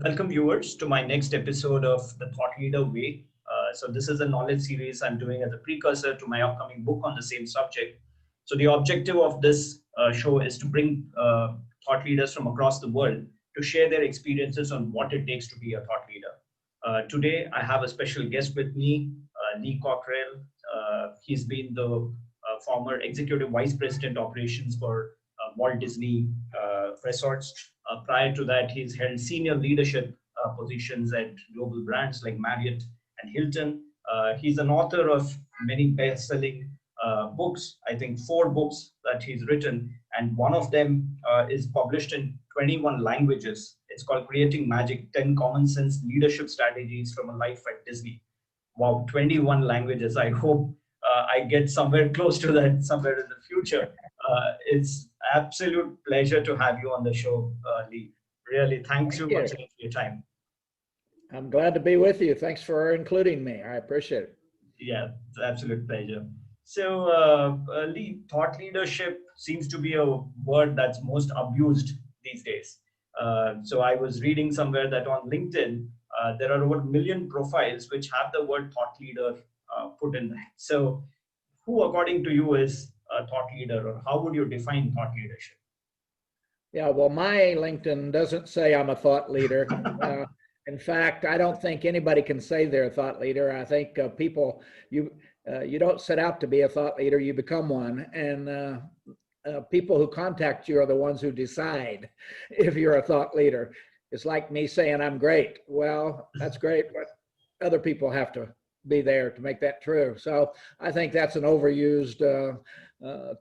Welcome, viewers, to my next episode of The Thought Leader Way. So, this is a knowledge series I'm doing as a precursor to my upcoming book on the same subject. So, the objective of this show is to bring thought leaders from across the world to share their experiences on what it takes to be a thought leader. Today, I have a special guest with me, Lee Cockerell. He's been the former executive vice president operations for Walt Disney Resorts. Prior to that, he's held senior leadership positions at global brands like Marriott and Hilton. He's an author of many best-selling books. I think 4 books that he's written, and one of them is published in 21 languages. It's called Creating Magic: 10 Common Sense Leadership Strategies from a Life at Disney. Wow, 21 languages. I hope I get somewhere close to that somewhere in the future. It's absolute pleasure to have you on the show, Lee. Really, thanks Thank you you. once again for your time. I'm glad to be with you. Thanks for including me. I appreciate it. Yeah, it's an absolute pleasure. So, Lee, thought leadership seems to be a word that's most abused these days. So, I was reading somewhere that on LinkedIn, there are over a million profiles which have the word thought leader put in there. So, who, according to you, is a thought leader, or how would you define thought leadership? Yeah, well, my LinkedIn doesn't say I'm a thought leader. In fact, I don't think anybody can say they're a thought leader. I think you don't set out to be a thought leader, you become one. And people who contact you are the ones who decide if you're a thought leader. It's like me saying I'm great. Well, that's great, but other people have to be there to make that true. So I think that's an overused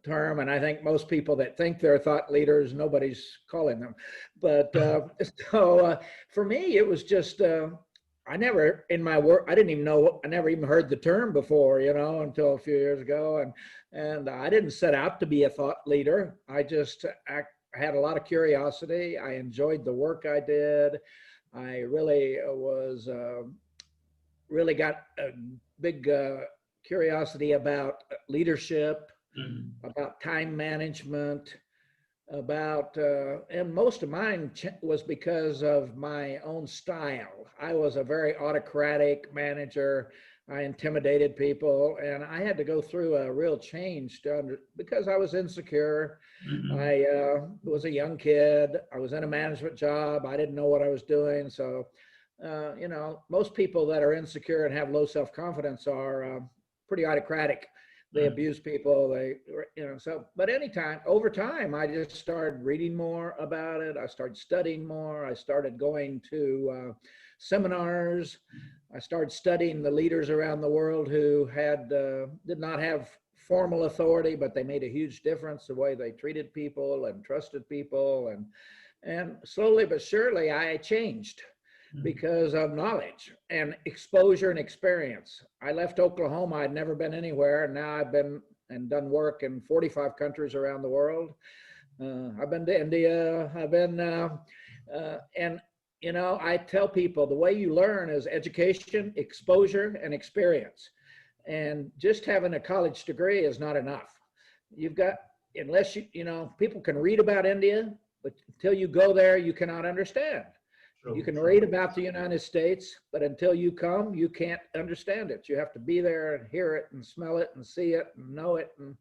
term, and I think most people that think they're thought leaders, nobody's calling them. But for me, it was just I never in my work, I didn't even know, I never even heard the term before, until a few years ago, and I didn't set out to be a thought leader. I had a lot of curiosity. I enjoyed the work I did. I really was. Really got a big curiosity about leadership, Mhm. about time management, and most of mine was because of my own style. I was a very autocratic manager. I intimidated people, and I had to go through a real change because I was insecure. Mhm. I was a young kid. I was in a management job. I didn't know what I was doing. So, most people that are insecure and have low self-confidence are pretty autocratic. They Mhm. abuse people. But over time, I just started reading more about it. I started studying more. I started going to seminars. I started studying the leaders around the world who did not have formal authority, but they made a huge difference the way they treated people and trusted people. And slowly but surely, I changed Mhm. because of knowledge and exposure and experience. I left Oklahoma. I'd never been anywhere. And now I've been and done work in 45 countries around the world. I've been to India. And I tell people the way you learn is education, exposure, and experience. And just having a college degree is not enough. You've got, unless people can read about India, but until you go there, you cannot understand. You True, can true. read about the United States, but until you come, you can't understand it. You have to be there and hear it and smell it and see it and know it. And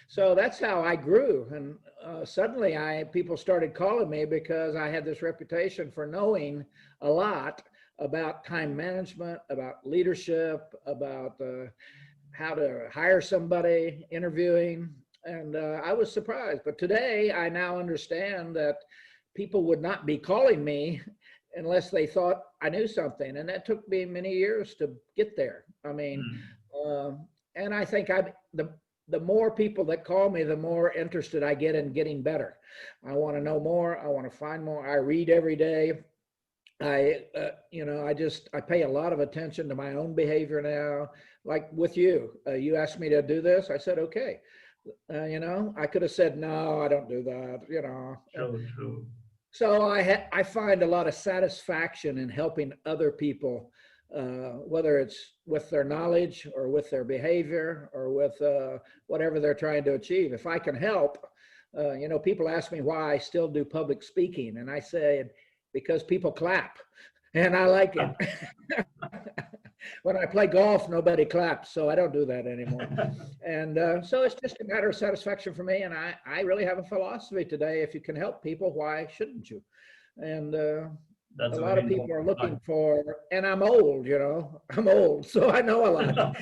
so that's how I grew. And suddenly people started calling me because I had this reputation for knowing a lot about time management, about leadership, about how to hire somebody, interviewing. And I was surprised. But today I now understand that people would not be calling me unless they thought I knew something. And that took me many years to get there. I mean, Mhm. uh, and I think the more people that call me, the more interested I get in getting better. I want to know more. I want to find more. I read every day. I pay a lot of attention to my own behavior now. Like with you, you asked me to do this. I said, okay. I could have said, no, I don't do that, True, true. So I find a lot of satisfaction in helping other people, whether it's with their knowledge or with their behavior or with whatever they're trying to achieve. If I can help, people ask me why I still do public speaking, and I say because people clap, and I like it. When I play golf, nobody claps, so I don't do that anymore. And so it's just a matter of satisfaction for me. And I really have a philosophy today. If you can help people, why shouldn't you? And That's a a lot very of people are important looking point. for, and I'm old, I'm old, so I know a lot.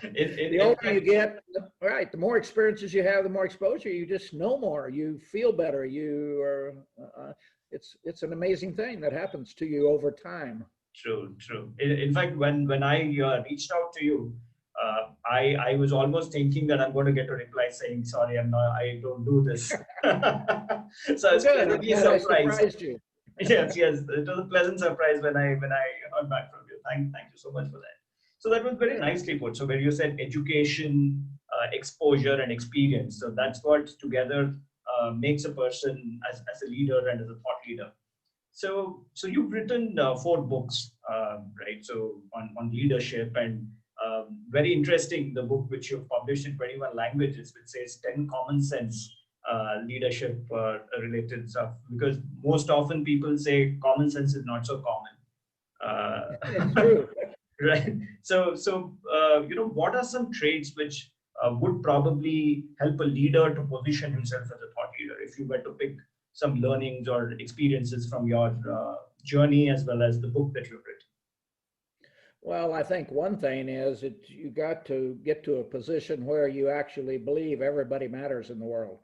The In older you fact, get, right, the more experiences you have, the more exposure, you just know more, you feel better, you are, it's an amazing thing that happens to you over time. true, true. In fact, when I reached out to you, I was almost thinking that I'm going to get a reply saying, "Sorry, I don't do this." So I Well, was good, I'm pleasantly glad I surprised. surprised you. Yes, yes, it was a pleasant surprise when I heard back from you. Thank you so much for that. So that was very Good. nicely put. So where you said education, exposure, and experience. So that's what together makes a person as a leader and as a thought leader. So you've written four books, right? So on leadership and very interesting, the book which you've published in 21 languages, which says 10 common sense leadership related stuff. Because most often people say common sense is not so common. It's true. Right. So what are some traits which would probably help a leader to position himself as a thought leader? If you were to pick some learnings or experiences from your journey as well as the book that you've written. Well, I think one thing is that you got to get to a position where you actually believe everybody matters in the world,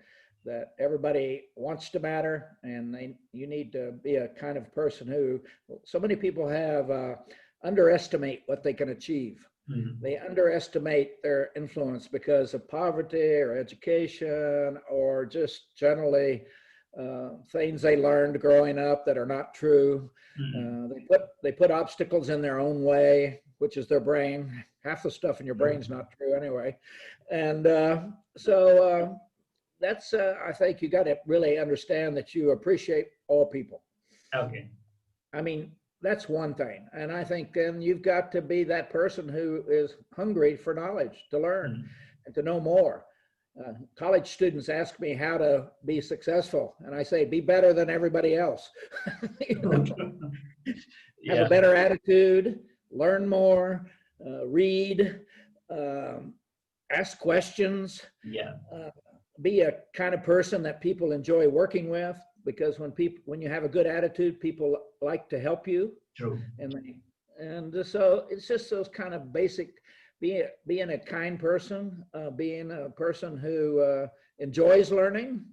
that everybody wants to matter, and you need to be a kind of person who, so many people have underestimate what they can achieve. Mhm. They underestimate their influence because of poverty or education or just generally things they learned growing up that are not true. Mhm. They put obstacles in their own way, which is their brain. Half the stuff in your brain's not true anyway, and that's I think you got to really understand that you appreciate all people. Okay. I mean, that's one thing, and I think then you've got to be that person who is hungry for knowledge, to learn Mhm. and to know more. College students ask me how to be successful, and I say, be better than everybody else. You know, have a Yeah. better attitude, learn more, read, um, ask questions, Yeah. uh, be a kind of person that people enjoy working with, because when you have a good attitude, people like to help you, True. and so it's just those kind of basic, being a kind person, being a person who enjoys learning.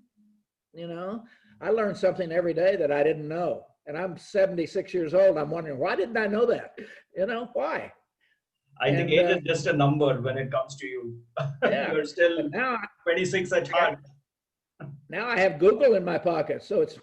You know, I learn something every day that I didn't know, and I'm 76 years old. I'm wondering, why didn't I know that? Why? I think And age is just a number when it comes to you. yeah, You're but still now 26 at I got heart. now I have Google in my pocket, so it's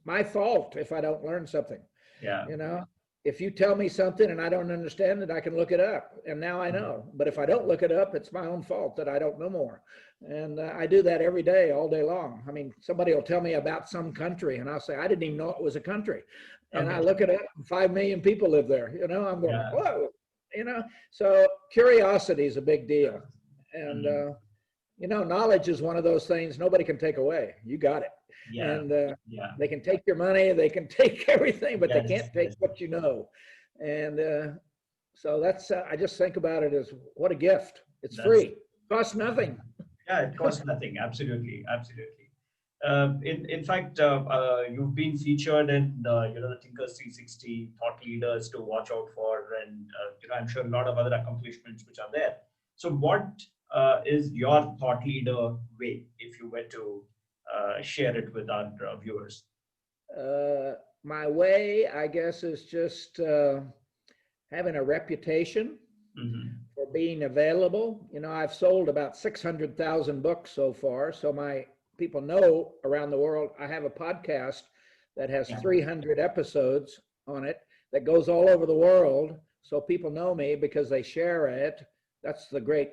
my fault if I don't learn something. Yeah. You know, if you tell me something and I don't understand it, I can look it up, and now I know. But if I don't look it up, it's my own fault that I don't know more. And I do that every day, all day long. I mean, somebody will tell me about some country, and I'll say, I didn't even know it was a country. And I Okay. look it up, and 5 million people live there. I'm going, Yeah. whoa. So curiosity is a big deal. And Mhm. knowledge is one of those things nobody can take away. You got it. Yeah. And Yeah. they can take your money, they can take everything, but they Yes. can't take Yes. what you know. And so that's, I just think about it as what a gift. It's That's free, costs nothing. Yeah, it costs nothing. Absolutely, absolutely. In fact, you've been featured in the Thinkers 360 thought leaders to watch out for, and I'm sure a lot of other accomplishments which are there. So, what is your thought leader way, if you were to share it with our viewers? Uh, my way, I guess, is just having a reputation Hmm. for being available. I've sold about 600,000 books so far. So my people know around the world, I have a podcast that has Yeah. 300 episodes on it that goes all over the world. So people know me because they share it. That's the great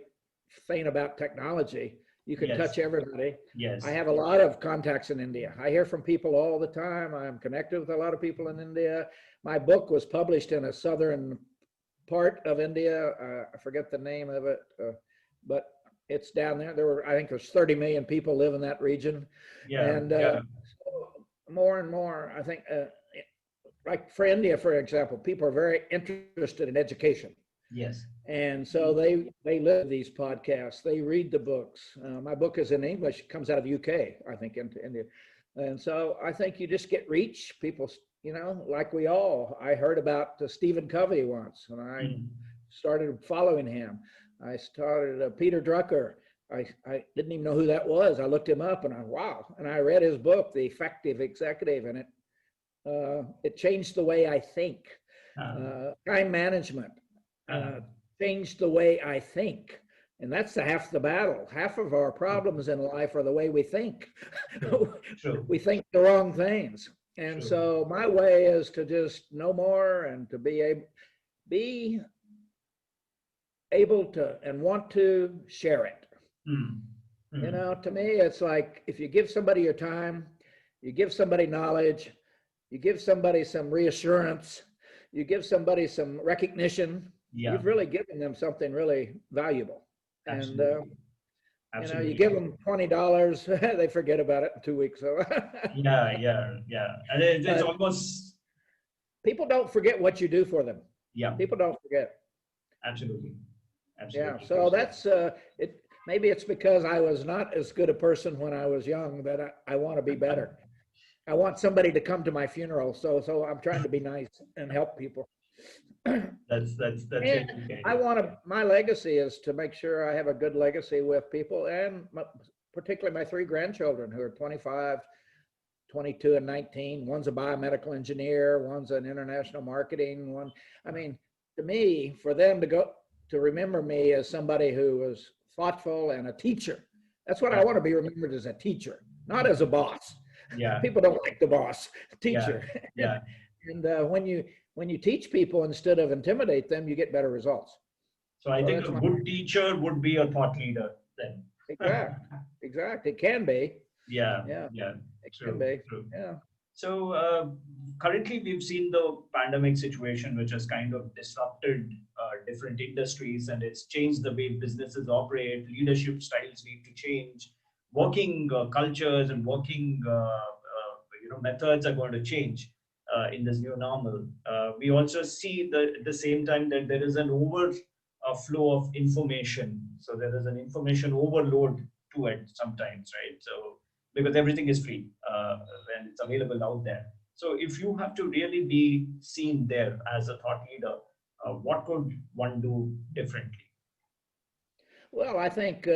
thing about technology. You can Yes. touch everybody. I Yes. have a lot of contacts in India. I hear from people all the time. I'm connected with a lot of people in India. My book was published in a southern part of India. I forget the name of it, but it's down there. I think there's 30 million people live in that region. Yeah. And Yeah. so more and more, I think, like for India, for example, people are very interested in education. Yes. And so they live these podcasts, they read the books. My book is in English, it comes out of the UK, I think, into India. And so I think you just get reach. People, you know, like we all, I heard about Stephen Covey once, and I started following him. I started Peter Drucker. I didn't even know who that was. I looked him up and wow. And I read his book, The Effective Executive, and it changed the way I think. Time management changed the way I think. And that's half the battle. Half of our problems in life are the way we think. True. We think the wrong things. And so my way is to just know more and to be able to and want to share it. You know, to me, it's like if you give somebody your time, you give somebody knowledge, you give somebody some reassurance, you give somebody some recognition, you've really given them something really valuable. Absolutely. And you know, you give them $20, they forget about it in 2 weeks. So yeah. And it's almost, people don't forget what you do for them. Yeah. People don't forget. Absolutely. Yeah. So that's it. Maybe it's because I was not as good a person when I was young that I want to be better. I want somebody to come to my funeral, so I'm trying to be nice and help people. That's and I want to. My legacy is to make sure I have a good legacy with people, and particularly my 3 grandchildren who are 25, 22, and 19. One's a biomedical engineer. One's an international marketing. I mean, to me, for them to remember me as somebody who was thoughtful and a teacher. That's what I want to be remembered, as a teacher, not as a boss. Yeah. People don't like the boss, teacher. Yeah. And when you teach people instead of intimidate them, you get better results. So I think a good teacher would be a thought leader then. Exactly. It can be. Yeah. It can be. True. Yeah. So currently we've seen the pandemic situation, which has kind of disrupted different industries, and it's changed the way businesses operate. Leadership styles need to change. Working cultures and working methods are going to change in this new normal. We also see at the same time that there is an overflow of information. So there is an information overload to it sometimes, right? So because everything is free and it's available out there. So if you have to really be seen there as a thought leader, what could one do differently? Well, I think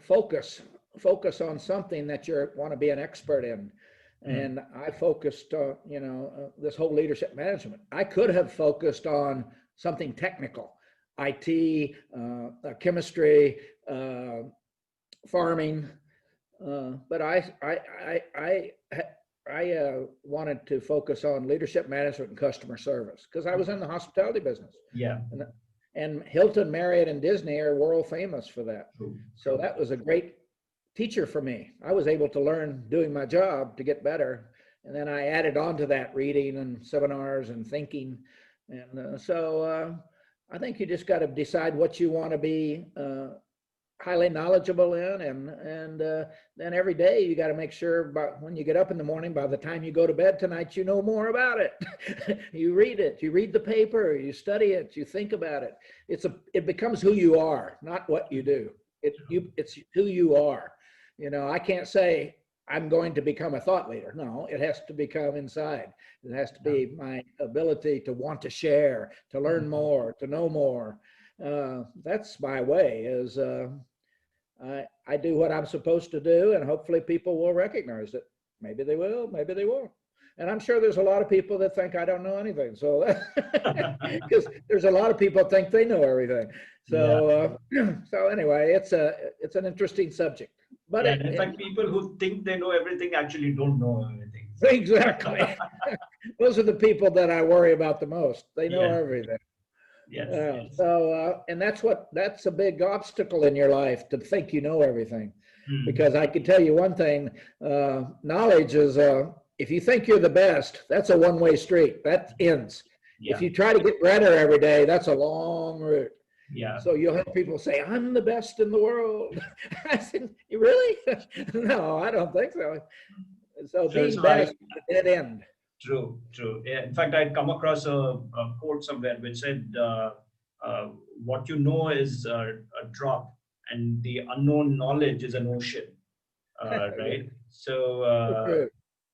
focus on something that you want to be an expert in. And I focused on, this whole leadership management. I could have focused on something technical, IT, chemistry, farming, but I wanted to focus on leadership management and customer service because I was in the hospitality business. Yeah. And Hilton, Marriott, and Disney are world famous for that. So that was a great teacher for me. I was able to learn doing my job to get better. And then I added on to that reading and seminars and thinking. And so I think you just got to decide what you want to be highly knowledgeable in, and then every day you got to make sure when you get up in the morning, by the time you go to bed tonight, you know more about it. You read it, you read the paper, you study it, you think about it. It becomes who you are, not what you do. It's who you are. I can't say I'm going to become a thought leader. No, it has to become inside. It has to be my ability to want to share, to learn more, to know more. That's my way, is I do what I'm supposed to do, and hopefully people will recognize it. Maybe they will, maybe they won't. And I'm sure there's a lot of people that think I don't know anything. So, because there's a lot of people that think they know everything. So, so anyway, it's an interesting subject. But in fact, people who think they know everything actually don't know everything. Exactly. Those are the people that I worry about the most. They know everything. Yes. So, and that's a big obstacle in your life, to think you know everything. Because I can tell you one thing, knowledge is, if you think you're the best, that's a one-way street. That ends. If you try to get better every day, that's a long route. So you'll have people say, I'm the best in the world. I said, you really? No, I don't think so. So So, being best is a dead end. true, true. Yeah, in fact, I'd come across a quote somewhere which said, "What you know is a drop, and the unknown knowledge is an ocean." Yeah, Right? So,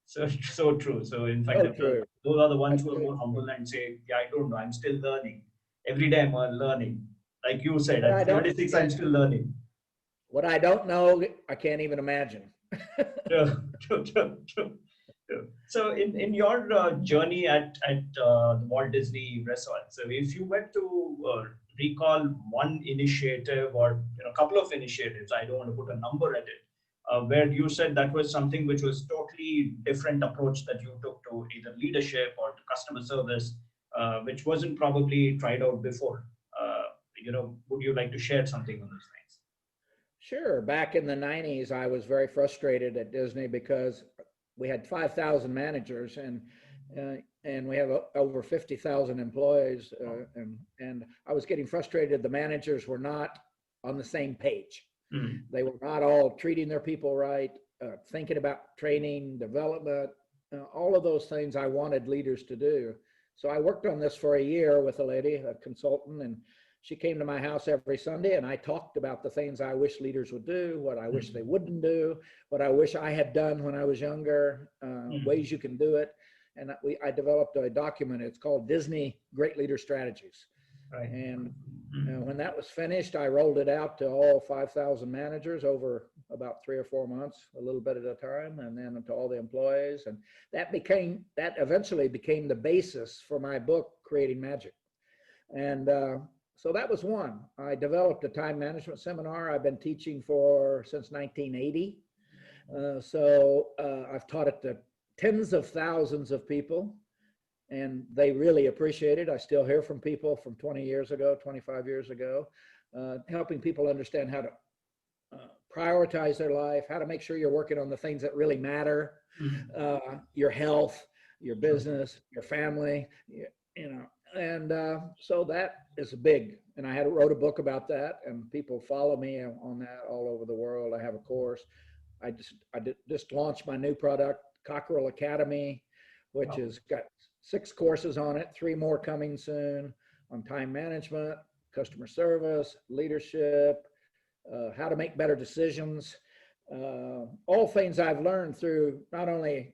so true. so true. So, in fact, So true. those are the ones That's who are so more true. humble and say, "Yeah, I don't know. I'm still learning. Every day I'm learning." Like you said, What I at don't, 76, yeah, I'm still learning. what I don't know, I can't even imagine. True, true, true, true, true. So, in your journey at the Walt Disney Resort, so if you were to recall one initiative or a couple of initiatives, I don't want to put a number at it, where you said that was something which was totally different approach that you took to either leadership or to customer service, which wasn't probably tried out before. Would you like to share something on those things? Sure. Back in the 90s, I was very frustrated at Disney because we had 5,000 managers and we have over 50,000 employees. And I was getting frustrated. The managers were not on the same page. Mm. They were not all treating their people right, thinking about training, development, all of those things I wanted leaders to do. So I worked on this for a year with a lady, a consultant, and she came to my house every Sunday and I talked about the things I wish leaders would do, what I wish they wouldn't do, what I wish I had done when I was younger, ways you can do it. And I developed a document. It's called Disney Great Leader Strategies. Right. And when that was finished, I rolled it out to all 5,000 managers over about 3 or 4 months, a little bit at a time, and then to all the employees. And that eventually became the basis for my book, Creating Magic. And so that was one. I developed a time management seminar I've been teaching since 1980. I've taught it to tens of thousands of people, and they really appreciate it. I still hear from people from 20 years ago, 25 years ago, helping people understand how to prioritize their life, how to make sure you're working on the things that really matter, your health, your business, your family, and so that is big. And I wrote a book about that, and people follow me on that all over the world. I have a course. I just launched my new product, Cockerell Academy, which has got 6 courses on it, 3 more coming soon on time management, customer service, leadership, how to make better decisions, all things I've learned through not only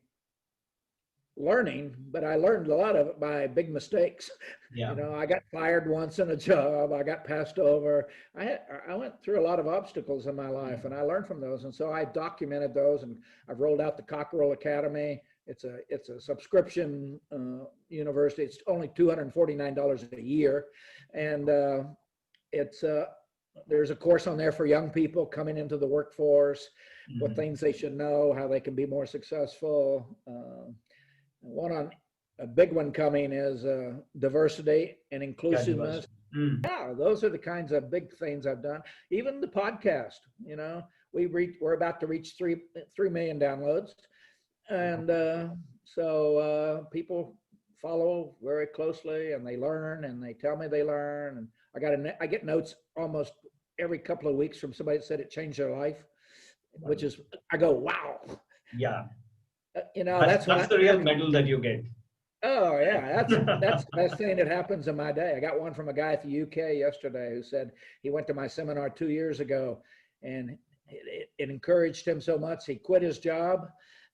learning, but I learned a lot of it by big mistakes. Yeah. I got fired once in a job. I got passed over. I went through a lot of obstacles in my life, and I learned from those. And so I documented those, and I've rolled out the Cockerell Academy. It's a subscription university. It's only $249 a year, and there's a course on there for young people coming into the workforce, what things they should know, how they can be more successful. A big one coming is diversity and inclusiveness. Yeah, those are the kinds of big things I've done. Even the podcast, we're about to reach 3 million downloads. And so people follow very closely, and they learn, and they tell me they learn. And I get notes almost every couple of weeks from somebody that said it changed their life, which is, I go, wow. Yeah. That's the real medal that you get. Oh yeah, that's the best thing that happens in my day. I got one from a guy at the UK yesterday who said he went to my seminar 2 years ago, and it encouraged him so much he quit his job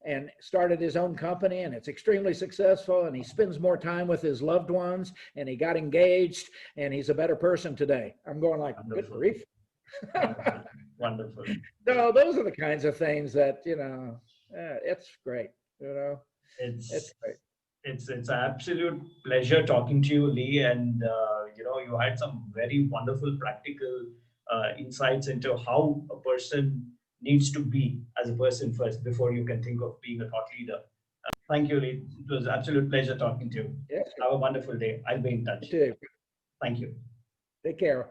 and started his own company, and it's extremely successful, and he spends more time with his loved ones, and he got engaged, and he's a better person today. I'm going like, good grief. Wonderful. So those are the kinds of things that, it's great. It's great. It's an absolute pleasure talking to you, Lee, and you had some very wonderful practical insights into how a person needs to be as a person first before you can think of being a thought leader. Thank you, Lee. It was an absolute pleasure talking to you. Yes. Have a wonderful day. I'll be in touch. You too. Thank you. Take care.